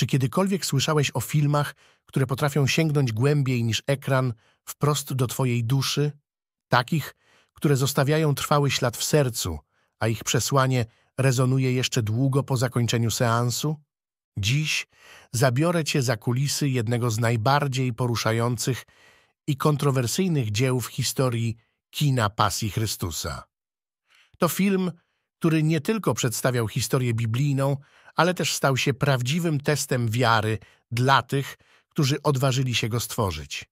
Czy kiedykolwiek słyszałeś o filmach, które potrafią sięgnąć głębiej niż ekran, wprost do twojej duszy? Takich, które zostawiają trwały ślad w sercu, a ich przesłanie rezonuje jeszcze długo po zakończeniu seansu? Dziś zabiorę cię za kulisy jednego z najbardziej poruszających i kontrowersyjnych dzieł w historii kina Pasji Chrystusa. To film, który nie tylko przedstawiał historię biblijną, ale też stał się prawdziwym testem wiary dla tych, którzy odważyli się go stworzyć.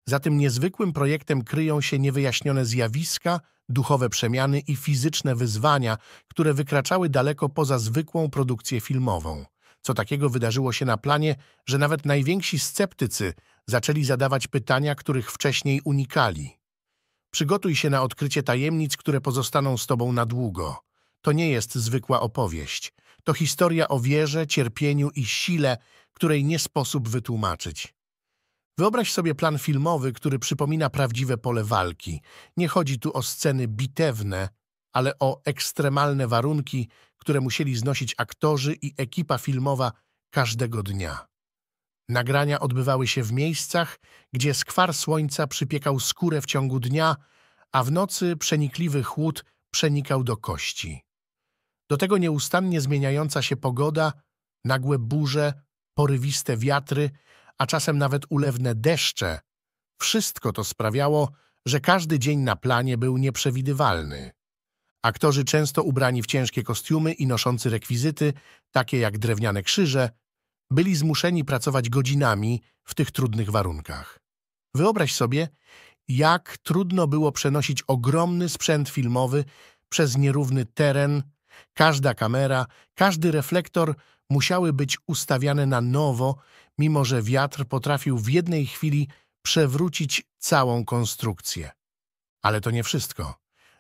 Za tym niezwykłym projektem kryją się niewyjaśnione zjawiska, duchowe przemiany i fizyczne wyzwania, które wykraczały daleko poza zwykłą produkcję filmową. Co takiego wydarzyło się na planie, że nawet najwięksi sceptycy zaczęli zadawać pytania, których wcześniej unikali. Przygotuj się na odkrycie tajemnic, które pozostaną z tobą na długo. To nie jest zwykła opowieść. To historia o wierze, cierpieniu i sile, której nie sposób wytłumaczyć. Wyobraź sobie plan filmowy, który przypomina prawdziwe pole walki. Nie chodzi tu o sceny bitewne, ale o ekstremalne warunki, które musieli znosić aktorzy i ekipa filmowa każdego dnia. Nagrania odbywały się w miejscach, gdzie skwar słońca przypiekał skórę w ciągu dnia, a w nocy przenikliwy chłód przenikał do kości. Do tego nieustannie zmieniająca się pogoda, nagłe burze, porywiste wiatry, a czasem nawet ulewne deszcze. Wszystko to sprawiało, że każdy dzień na planie był nieprzewidywalny. Aktorzy często ubrani w ciężkie kostiumy i noszący rekwizyty, takie jak drewniane krzyże, byli zmuszeni pracować godzinami w tych trudnych warunkach. Wyobraź sobie, jak trudno było przenosić ogromny sprzęt filmowy przez nierówny teren. Każda kamera, każdy reflektor musiały być ustawiane na nowo, mimo że wiatr potrafił w jednej chwili przewrócić całą konstrukcję. Ale to nie wszystko.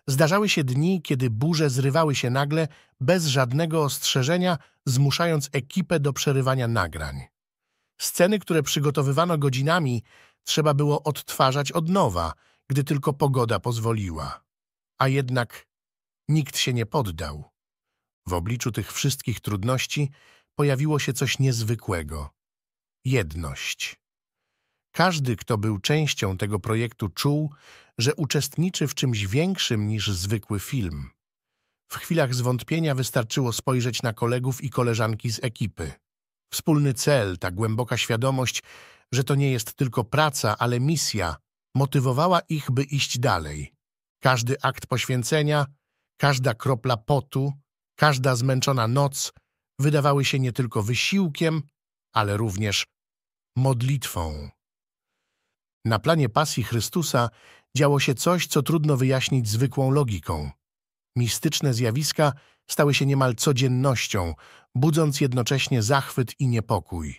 Zdarzały się dni, kiedy burze zrywały się nagle, bez żadnego ostrzeżenia, zmuszając ekipę do przerywania nagrań. Sceny, które przygotowywano godzinami, trzeba było odtwarzać od nowa, gdy tylko pogoda pozwoliła. A jednak nikt się nie poddał. W obliczu tych wszystkich trudności pojawiło się coś niezwykłego. Jedność. Każdy, kto był częścią tego projektu, czuł, że uczestniczy w czymś większym niż zwykły film. W chwilach zwątpienia wystarczyło spojrzeć na kolegów i koleżanki z ekipy. Wspólny cel, ta głęboka świadomość, że to nie jest tylko praca, ale misja, motywowała ich, by iść dalej. Każdy akt poświęcenia, każda kropla potu, każda zmęczona noc wydawały się nie tylko wysiłkiem, ale również modlitwą. Na planie Pasji Chrystusa działo się coś, co trudno wyjaśnić zwykłą logiką. Mistyczne zjawiska stały się niemal codziennością, budząc jednocześnie zachwyt i niepokój.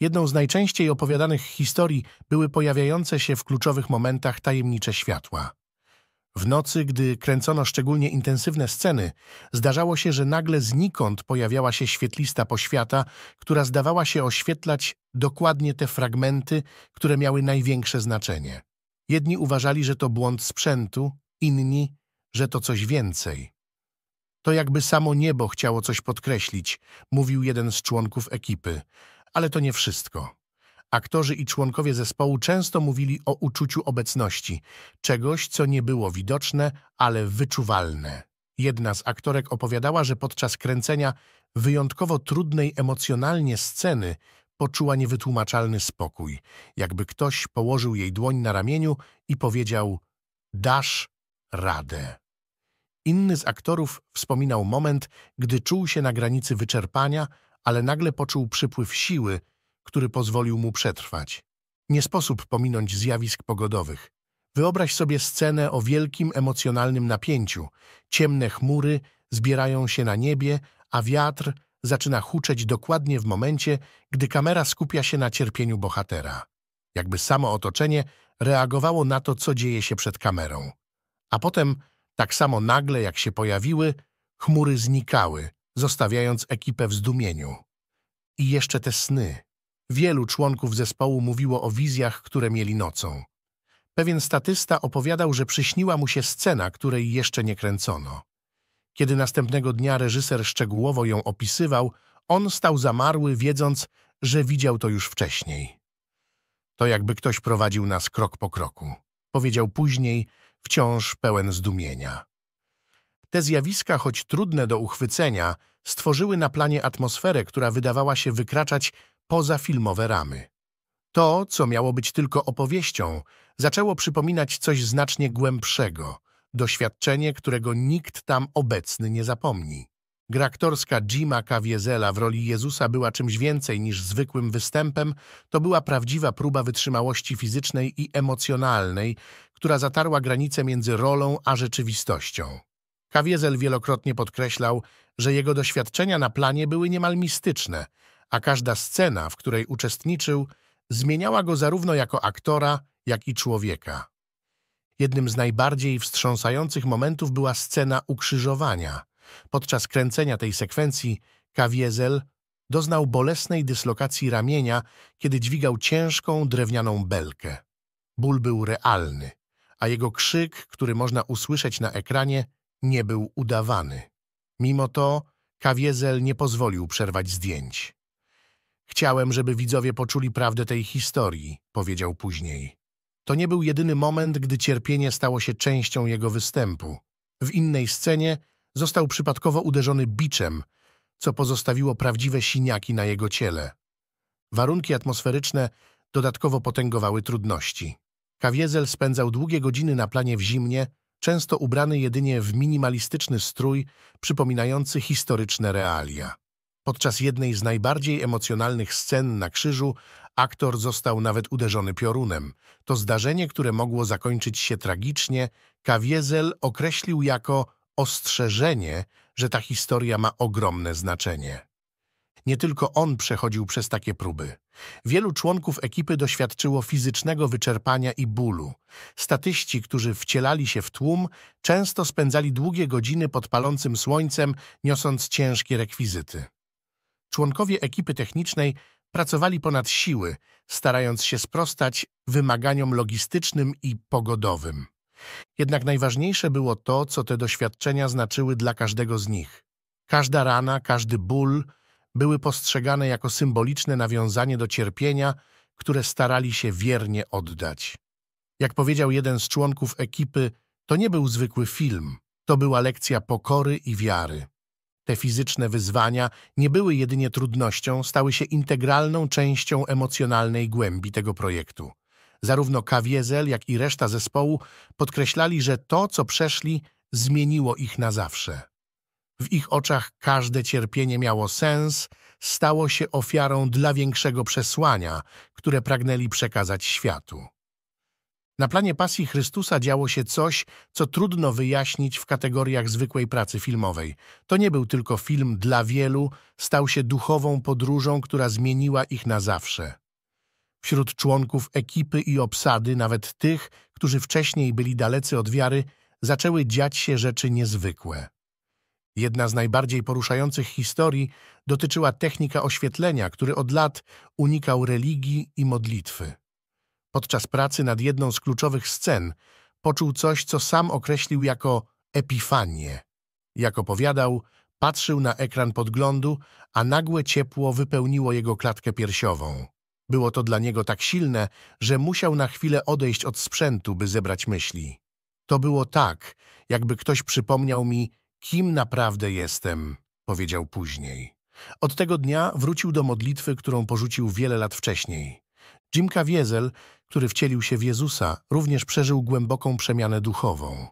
Jedną z najczęściej opowiadanych historii były pojawiające się w kluczowych momentach tajemnicze światła. W nocy, gdy kręcono szczególnie intensywne sceny, zdarzało się, że nagle znikąd pojawiała się świetlista poświata, która zdawała się oświetlać dokładnie te fragmenty, które miały największe znaczenie. Jedni uważali, że to błąd sprzętu, inni, że to coś więcej. To jakby samo niebo chciało coś podkreślić, mówił jeden z członków ekipy. Ale to nie wszystko. Aktorzy i członkowie zespołu często mówili o uczuciu obecności, czegoś, co nie było widoczne, ale wyczuwalne. Jedna z aktorek opowiadała, że podczas kręcenia wyjątkowo trudnej emocjonalnie sceny poczuła niewytłumaczalny spokój, jakby ktoś położył jej dłoń na ramieniu i powiedział: dasz radę. Inny z aktorów wspominał moment, gdy czuł się na granicy wyczerpania, ale nagle poczuł przypływ siły, który pozwolił mu przetrwać. Nie sposób pominąć zjawisk pogodowych. Wyobraź sobie scenę o wielkim emocjonalnym napięciu. Ciemne chmury zbierają się na niebie, a wiatr zaczyna huczeć dokładnie w momencie, gdy kamera skupia się na cierpieniu bohatera. Jakby samo otoczenie reagowało na to, co dzieje się przed kamerą. A potem, tak samo nagle jak się pojawiły, chmury znikały, zostawiając ekipę w zdumieniu. I jeszcze te sny. Wielu członków zespołu mówiło o wizjach, które mieli nocą. Pewien statysta opowiadał, że przyśniła mu się scena, której jeszcze nie kręcono. Kiedy następnego dnia reżyser szczegółowo ją opisywał, On stał zamarły, wiedząc, że widział to już wcześniej. To jakby ktoś prowadził nas krok po kroku, powiedział później, wciąż pełen zdumienia. Te zjawiska, choć trudne do uchwycenia, stworzyły na planie atmosferę, która wydawała się wykraczać poza filmowe ramy. To, co miało być tylko opowieścią, zaczęło przypominać coś znacznie głębszego, doświadczenie, którego nikt tam obecny nie zapomni. Gra aktorska Jima Caviezel'a w roli Jezusa była czymś więcej niż zwykłym występem, to była prawdziwa próba wytrzymałości fizycznej i emocjonalnej, która zatarła granicę między rolą a rzeczywistością. Caviezel wielokrotnie podkreślał, że jego doświadczenia na planie były niemal mistyczne, a każda scena, w której uczestniczył, zmieniała go zarówno jako aktora, jak i człowieka. Jednym z najbardziej wstrząsających momentów była scena ukrzyżowania. Podczas kręcenia tej sekwencji Caviezel doznał bolesnej dyslokacji ramienia, kiedy dźwigał ciężką, drewnianą belkę. Ból był realny, a jego krzyk, który można usłyszeć na ekranie, nie był udawany. Mimo to Caviezel nie pozwolił przerwać zdjęć. Chciałem, żeby widzowie poczuli prawdę tej historii, powiedział później. To nie był jedyny moment, gdy cierpienie stało się częścią jego występu. W innej scenie został przypadkowo uderzony biczem, co pozostawiło prawdziwe siniaki na jego ciele. Warunki atmosferyczne dodatkowo potęgowały trudności. Caviezel spędzał długie godziny na planie w zimnie, często ubrany jedynie w minimalistyczny strój przypominający historyczne realia. Podczas jednej z najbardziej emocjonalnych scen na krzyżu aktor został nawet uderzony piorunem. To zdarzenie, które mogło zakończyć się tragicznie, Caviezel określił jako ostrzeżenie, że ta historia ma ogromne znaczenie. Nie tylko on przechodził przez takie próby. Wielu członków ekipy doświadczyło fizycznego wyczerpania i bólu. Statyści, którzy wcielali się w tłum, często spędzali długie godziny pod palącym słońcem, niosąc ciężkie rekwizyty. Członkowie ekipy technicznej pracowali ponad siły, starając się sprostać wymaganiom logistycznym i pogodowym. Jednak najważniejsze było to, co te doświadczenia znaczyły dla każdego z nich. Każda rana, każdy ból były postrzegane jako symboliczne nawiązanie do cierpienia, które starali się wiernie oddać. Jak powiedział jeden z członków ekipy, to nie był zwykły film, to była lekcja pokory i wiary. Te fizyczne wyzwania nie były jedynie trudnością, stały się integralną częścią emocjonalnej głębi tego projektu. Zarówno Caviezel, jak i reszta zespołu podkreślali, że to, co przeszli, zmieniło ich na zawsze. W ich oczach każde cierpienie miało sens, stało się ofiarą dla większego przesłania, które pragnęli przekazać światu. Na planie Pasji Chrystusa działo się coś, co trudno wyjaśnić w kategoriach zwykłej pracy filmowej. To nie był tylko film dla wielu, stał się duchową podróżą, która zmieniła ich na zawsze. Wśród członków ekipy i obsady, nawet tych, którzy wcześniej byli dalecy od wiary, zaczęły dziać się rzeczy niezwykłe. Jedna z najbardziej poruszających historii dotyczyła technika oświetlenia, który od lat unikał religii i modlitwy. Podczas pracy nad jedną z kluczowych scen poczuł coś, co sam określił jako epifanię. Jak opowiadał, patrzył na ekran podglądu, a nagłe ciepło wypełniło jego klatkę piersiową. Było to dla niego tak silne, że musiał na chwilę odejść od sprzętu, by zebrać myśli. To było tak, jakby ktoś przypomniał mi, kim naprawdę jestem, powiedział później. Od tego dnia wrócił do modlitwy, którą porzucił wiele lat wcześniej. Jim Caviezel, który wcielił się w Jezusa, również przeżył głęboką przemianę duchową.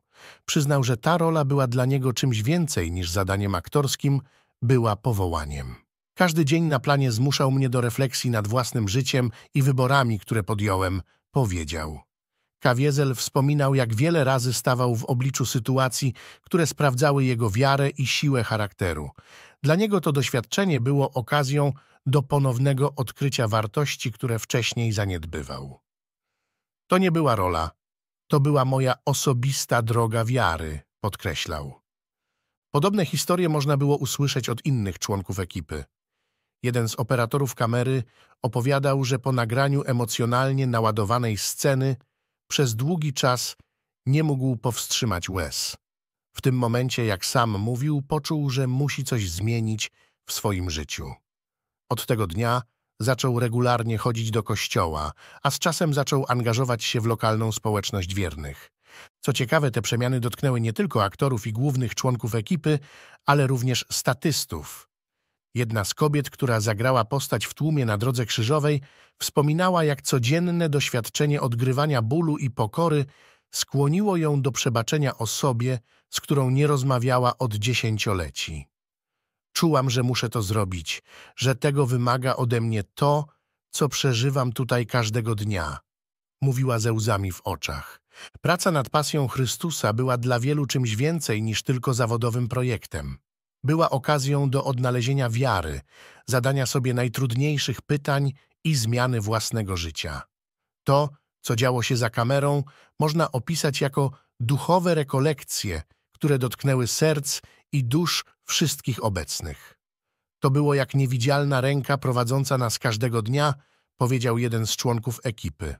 Przyznał, że ta rola była dla niego czymś więcej niż zadaniem aktorskim, była powołaniem. Każdy dzień na planie zmuszał mnie do refleksji nad własnym życiem i wyborami, które podjąłem, powiedział. Caviezel wspominał, jak wiele razy stawał w obliczu sytuacji, które sprawdzały jego wiarę i siłę charakteru. Dla niego to doświadczenie było okazją do ponownego odkrycia wartości, które wcześniej zaniedbywał. To nie była rola, to była moja osobista droga wiary, podkreślał. Podobne historie można było usłyszeć od innych członków ekipy. Jeden z operatorów kamery opowiadał, że po nagraniu emocjonalnie naładowanej sceny przez długi czas nie mógł powstrzymać łez. W tym momencie, jak sam mówił, poczuł, że musi coś zmienić w swoim życiu. Od tego dnia zaczął regularnie chodzić do kościoła, a z czasem zaczął angażować się w lokalną społeczność wiernych. Co ciekawe, te przemiany dotknęły nie tylko aktorów i głównych członków ekipy, ale również statystów. Jedna z kobiet, która zagrała postać w tłumie na Drodze Krzyżowej, wspominała, jak codzienne doświadczenie odgrywania bólu i pokory skłoniło ją do przebaczenia osobie, z którą nie rozmawiała od dziesięcioleci. Czułam, że muszę to zrobić, że tego wymaga ode mnie to, co przeżywam tutaj każdego dnia, mówiła ze łzami w oczach. Praca nad pasją Chrystusa była dla wielu czymś więcej niż tylko zawodowym projektem. Była okazją do odnalezienia wiary, zadania sobie najtrudniejszych pytań i zmiany własnego życia. To, co działo się za kamerą, można opisać jako duchowe rekolekcje, które dotknęły serc i dusz wszystkich obecnych. To było jak niewidzialna ręka prowadząca nas każdego dnia, powiedział jeden z członków ekipy.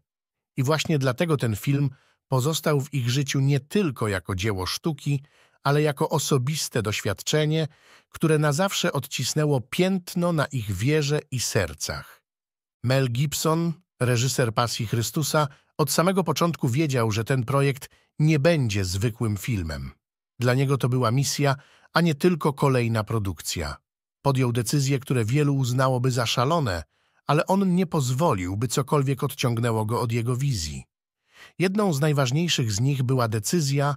I właśnie dlatego ten film pozostał w ich życiu nie tylko jako dzieło sztuki, ale jako osobiste doświadczenie, które na zawsze odcisnęło piętno na ich wierze i sercach. Mel Gibson, reżyser Pasji Chrystusa, od samego początku wiedział, że ten projekt nie będzie zwykłym filmem. Dla niego to była misja, a nie tylko kolejna produkcja. Podjął decyzje, które wielu uznałoby za szalone, ale on nie pozwolił, by cokolwiek odciągnęło go od jego wizji. Jedną z najważniejszych z nich była decyzja,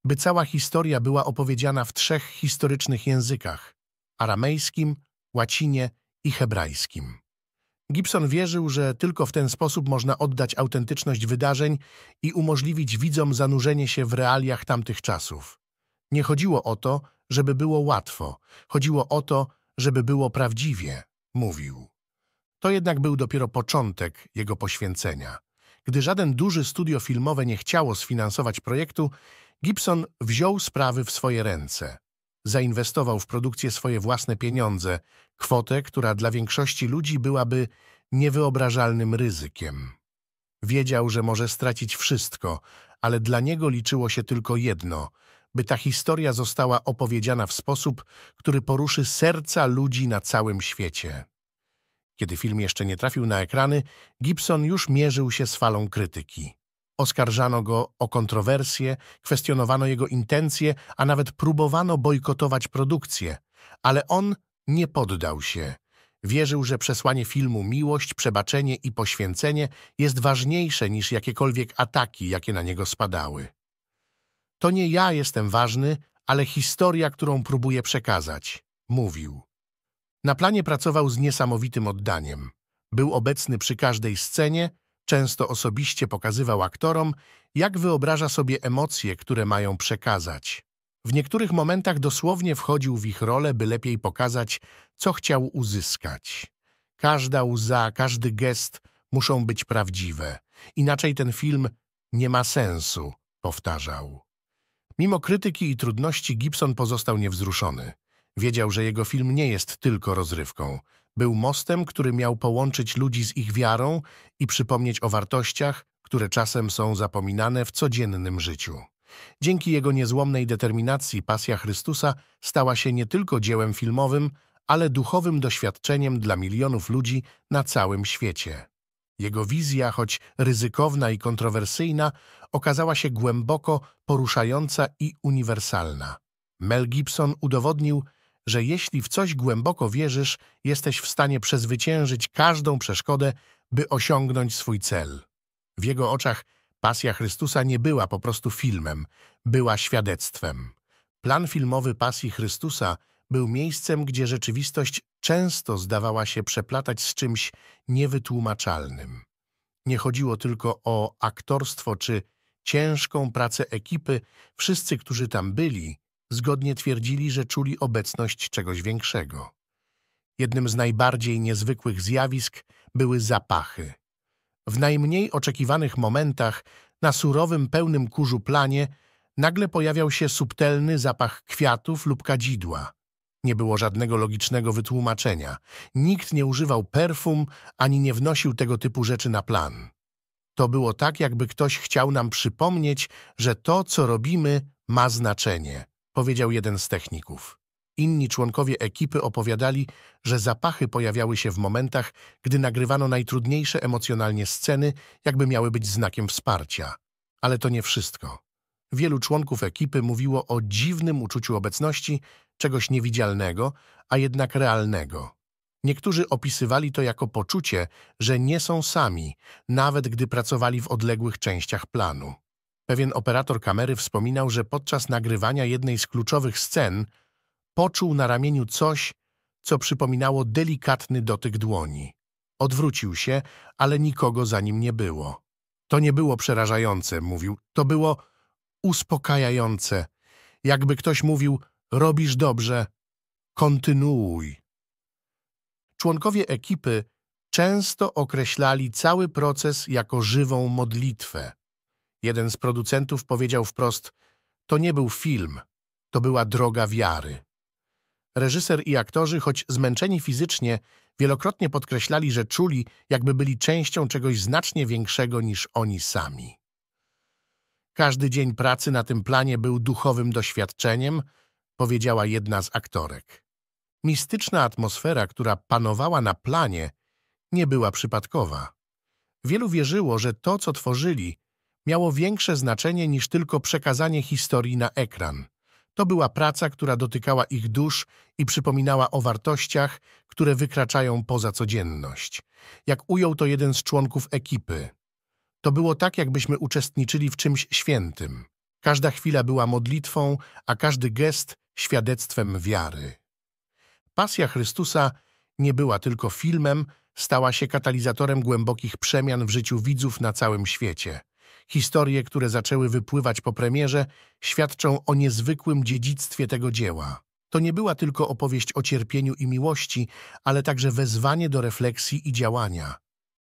by cała historia była opowiedziana w 3 historycznych językach – aramejskim, łacinie i hebrajskim. Gibson wierzył, że tylko w ten sposób można oddać autentyczność wydarzeń i umożliwić widzom zanurzenie się w realiach tamtych czasów. Nie chodziło o to, żeby było łatwo. Chodziło o to, żeby było prawdziwie, mówił. To jednak był dopiero początek jego poświęcenia. Gdy żaden duży studio filmowe nie chciało sfinansować projektu, Gibson wziął sprawy w swoje ręce. Zainwestował w produkcję swoje własne pieniądze, kwotę, która dla większości ludzi byłaby niewyobrażalnym ryzykiem. Wiedział, że może stracić wszystko, ale dla niego liczyło się tylko jedno – by ta historia została opowiedziana w sposób, który poruszy serca ludzi na całym świecie. Kiedy film jeszcze nie trafił na ekrany, Gibson już mierzył się z falą krytyki. Oskarżano go o kontrowersje, kwestionowano jego intencje, a nawet próbowano bojkotować produkcję. Ale on nie poddał się. Wierzył, że przesłanie filmu miłość, przebaczenie i poświęcenie jest ważniejsze niż jakiekolwiek ataki, jakie na niego spadały. To nie ja jestem ważny, ale historia, którą próbuję przekazać, mówił. Na planie pracował z niesamowitym oddaniem. Był obecny przy każdej scenie, często osobiście pokazywał aktorom, jak wyobraża sobie emocje, które mają przekazać. W niektórych momentach dosłownie wchodził w ich rolę, by lepiej pokazać, co chciał uzyskać. Każda łza, każdy gest muszą być prawdziwe. Inaczej ten film nie ma sensu, powtarzał. Mimo krytyki i trudności Gibson pozostał niewzruszony. Wiedział, że jego film nie jest tylko rozrywką. Był mostem, który miał połączyć ludzi z ich wiarą i przypomnieć o wartościach, które czasem są zapominane w codziennym życiu. Dzięki jego niezłomnej determinacji Pasja Chrystusa stała się nie tylko dziełem filmowym, ale duchowym doświadczeniem dla milionów ludzi na całym świecie. Jego wizja, choć ryzykowna i kontrowersyjna, okazała się głęboko poruszająca i uniwersalna. Mel Gibson udowodnił, że jeśli w coś głęboko wierzysz, jesteś w stanie przezwyciężyć każdą przeszkodę, by osiągnąć swój cel. W jego oczach Pasja Chrystusa nie była po prostu filmem, była świadectwem. Plan filmowy Pasji Chrystusa był miejscem, gdzie rzeczywistość często zdawała się przeplatać z czymś niewytłumaczalnym. Nie chodziło tylko o aktorstwo czy ciężką pracę ekipy. Wszyscy, którzy tam byli, zgodnie twierdzili, że czuli obecność czegoś większego. Jednym z najbardziej niezwykłych zjawisk były zapachy. W najmniej oczekiwanych momentach, na surowym, pełnym kurzu planie, nagle pojawiał się subtelny zapach kwiatów lub kadzidła. Nie było żadnego logicznego wytłumaczenia. Nikt nie używał perfum, ani nie wnosił tego typu rzeczy na plan. To było tak, jakby ktoś chciał nam przypomnieć, że to, co robimy, ma znaczenie, powiedział jeden z techników. Inni członkowie ekipy opowiadali, że zapachy pojawiały się w momentach, gdy nagrywano najtrudniejsze emocjonalnie sceny, jakby miały być znakiem wsparcia. Ale to nie wszystko. Wielu członków ekipy mówiło o dziwnym uczuciu obecności, czegoś niewidzialnego, a jednak realnego. Niektórzy opisywali to jako poczucie, że nie są sami, nawet gdy pracowali w odległych częściach planu. Pewien operator kamery wspominał, że podczas nagrywania jednej z kluczowych scen poczuł na ramieniu coś, co przypominało delikatny dotyk dłoni. Odwrócił się, ale nikogo za nim nie było. To nie było przerażające, mówił. To było uspokajające. Jakby ktoś mówił, robisz dobrze, kontynuuj. Członkowie ekipy często określali cały proces jako żywą modlitwę. Jeden z producentów powiedział wprost, to nie był film, to była droga wiary. Reżyser i aktorzy, choć zmęczeni fizycznie, wielokrotnie podkreślali, że czuli, jakby byli częścią czegoś znacznie większego niż oni sami. Każdy dzień pracy na tym planie był duchowym doświadczeniem, powiedziała jedna z aktorek. Mistyczna atmosfera, która panowała na planie, nie była przypadkowa. Wielu wierzyło, że to, co tworzyli, miało większe znaczenie niż tylko przekazanie historii na ekran. To była praca, która dotykała ich dusz i przypominała o wartościach, które wykraczają poza codzienność. Jak ujął to jeden z członków ekipy. To było tak, jakbyśmy uczestniczyli w czymś świętym. Każda chwila była modlitwą, a każdy gest świadectwem wiary. Pasja Chrystusa nie była tylko filmem, stała się katalizatorem głębokich przemian w życiu widzów na całym świecie. Historie, które zaczęły wypływać po premierze, świadczą o niezwykłym dziedzictwie tego dzieła. To nie była tylko opowieść o cierpieniu i miłości, ale także wezwanie do refleksji i działania.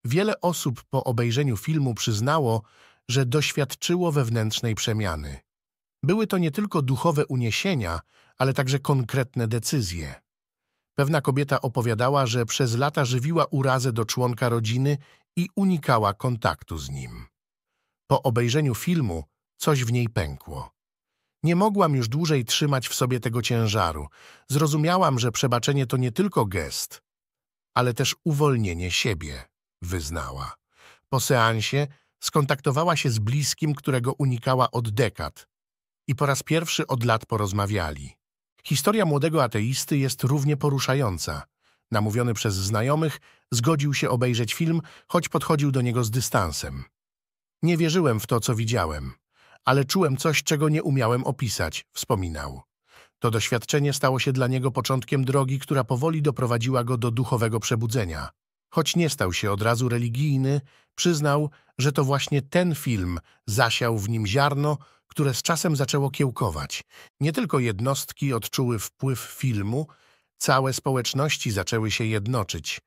Wiele osób po obejrzeniu filmu przyznało, że doświadczyło wewnętrznej przemiany. Były to nie tylko duchowe uniesienia, ale także konkretne decyzje. Pewna kobieta opowiadała, że przez lata żywiła urazę do członka rodziny i unikała kontaktu z nim. Po obejrzeniu filmu coś w niej pękło. Nie mogłam już dłużej trzymać w sobie tego ciężaru. Zrozumiałam, że przebaczenie to nie tylko gest, ale też uwolnienie siebie, wyznała. Po seansie skontaktowała się z bliskim, którego unikała od dekad i po raz pierwszy od lat porozmawiali. Historia młodego ateisty jest równie poruszająca. Namówiony przez znajomych, zgodził się obejrzeć film, choć podchodził do niego z dystansem. Nie wierzyłem w to, co widziałem, ale czułem coś, czego nie umiałem opisać, wspominał. To doświadczenie stało się dla niego początkiem drogi, która powoli doprowadziła go do duchowego przebudzenia. Choć nie stał się od razu religijny, przyznał, że to właśnie ten film zasiał w nim ziarno, które z czasem zaczęło kiełkować. Nie tylko jednostki odczuły wpływ filmu, całe społeczności zaczęły się jednoczyć.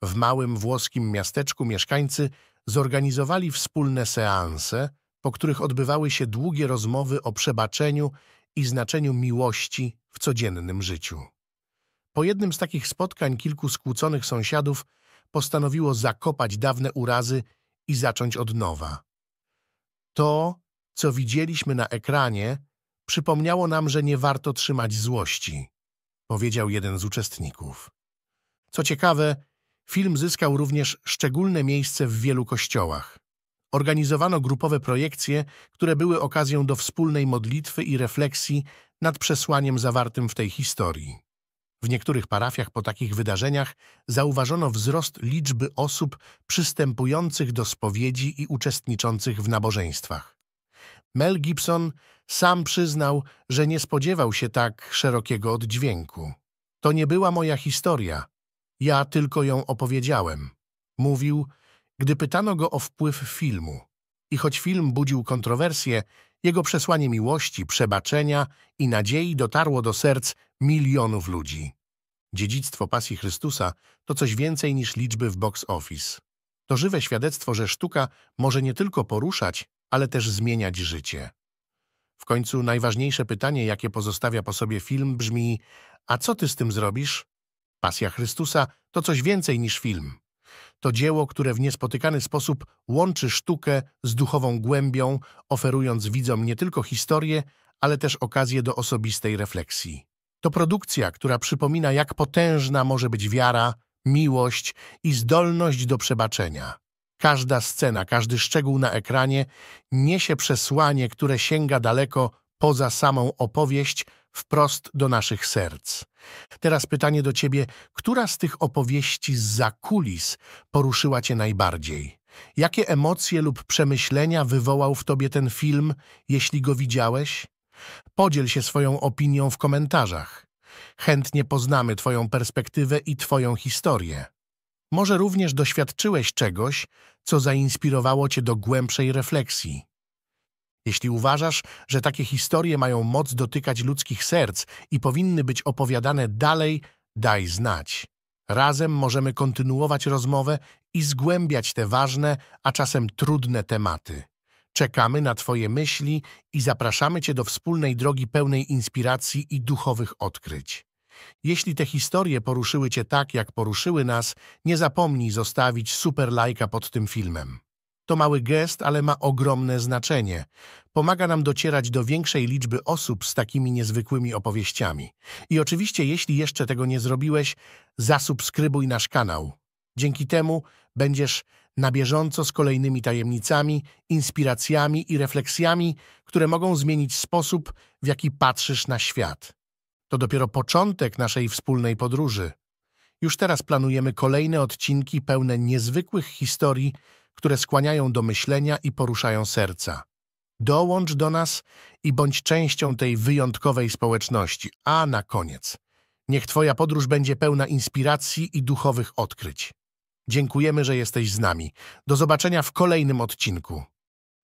W małym włoskim miasteczku mieszkańcy zorganizowali wspólne seanse, po których odbywały się długie rozmowy o przebaczeniu i znaczeniu miłości w codziennym życiu. Po jednym z takich spotkań kilku skłóconych sąsiadów postanowiło zakopać dawne urazy i zacząć od nowa. To, co widzieliśmy na ekranie, przypomniało nam, że nie warto trzymać złości, powiedział jeden z uczestników. Co ciekawe, film zyskał również szczególne miejsce w wielu kościołach. Organizowano grupowe projekcje, które były okazją do wspólnej modlitwy i refleksji nad przesłaniem zawartym w tej historii. W niektórych parafiach po takich wydarzeniach zauważono wzrost liczby osób przystępujących do spowiedzi i uczestniczących w nabożeństwach. Mel Gibson sam przyznał, że nie spodziewał się tak szerokiego oddźwięku. To nie była moja historia, ja tylko ją opowiedziałem. Mówił, gdy pytano go o wpływ filmu. I choć film budził kontrowersje, jego przesłanie miłości, przebaczenia i nadziei dotarło do serc milionów ludzi. Dziedzictwo Pasji Chrystusa to coś więcej niż liczby w box office. To żywe świadectwo, że sztuka może nie tylko poruszać, ale też zmieniać życie. W końcu najważniejsze pytanie, jakie pozostawia po sobie film, brzmi: a co ty z tym zrobisz? Pasja Chrystusa to coś więcej niż film. To dzieło, które w niespotykany sposób łączy sztukę z duchową głębią, oferując widzom nie tylko historię, ale też okazję do osobistej refleksji. To produkcja, która przypomina, jak potężna może być wiara, miłość i zdolność do przebaczenia. Każda scena, każdy szczegół na ekranie niesie przesłanie, które sięga daleko poza samą opowieść, wprost do naszych serc. Teraz pytanie do ciebie, która z tych opowieści zza kulis poruszyła cię najbardziej? Jakie emocje lub przemyślenia wywołał w tobie ten film, jeśli go widziałeś? Podziel się swoją opinią w komentarzach. Chętnie poznamy twoją perspektywę i twoją historię. Może również doświadczyłeś czegoś, co zainspirowało cię do głębszej refleksji. Jeśli uważasz, że takie historie mają moc dotykać ludzkich serc i powinny być opowiadane dalej, daj znać. Razem możemy kontynuować rozmowę i zgłębiać te ważne, a czasem trudne tematy. Czekamy na twoje myśli i zapraszamy cię do wspólnej drogi pełnej inspiracji i duchowych odkryć. Jeśli te historie poruszyły cię tak, jak poruszyły nas, nie zapomnij zostawić super lajka pod tym filmem. To mały gest, ale ma ogromne znaczenie. Pomaga nam docierać do większej liczby osób z takimi niezwykłymi opowieściami. I oczywiście, jeśli jeszcze tego nie zrobiłeś, zasubskrybuj nasz kanał. Dzięki temu będziesz na bieżąco z kolejnymi tajemnicami, inspiracjami i refleksjami, które mogą zmienić sposób, w jaki patrzysz na świat. To dopiero początek naszej wspólnej podróży. Już teraz planujemy kolejne odcinki pełne niezwykłych historii, które skłaniają do myślenia i poruszają serca. Dołącz do nas i bądź częścią tej wyjątkowej społeczności. A na koniec, niech twoja podróż będzie pełna inspiracji i duchowych odkryć. Dziękujemy, że jesteś z nami. Do zobaczenia w kolejnym odcinku.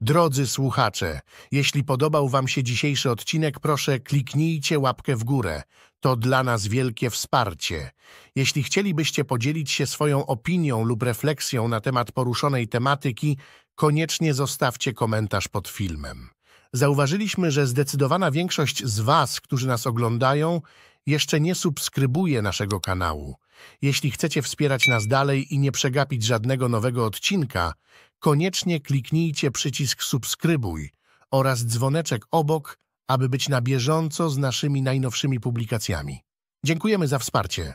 Drodzy słuchacze, jeśli podobał wam się dzisiejszy odcinek, proszę kliknijcie łapkę w górę. To dla nas wielkie wsparcie. Jeśli chcielibyście podzielić się swoją opinią lub refleksją na temat poruszonej tematyki, koniecznie zostawcie komentarz pod filmem. Zauważyliśmy, że zdecydowana większość z was, którzy nas oglądają, jeszcze nie subskrybuje naszego kanału. Jeśli chcecie wspierać nas dalej i nie przegapić żadnego nowego odcinka, koniecznie kliknijcie przycisk subskrybuj oraz dzwoneczek obok, aby być na bieżąco z naszymi najnowszymi publikacjami. Dziękujemy za wsparcie.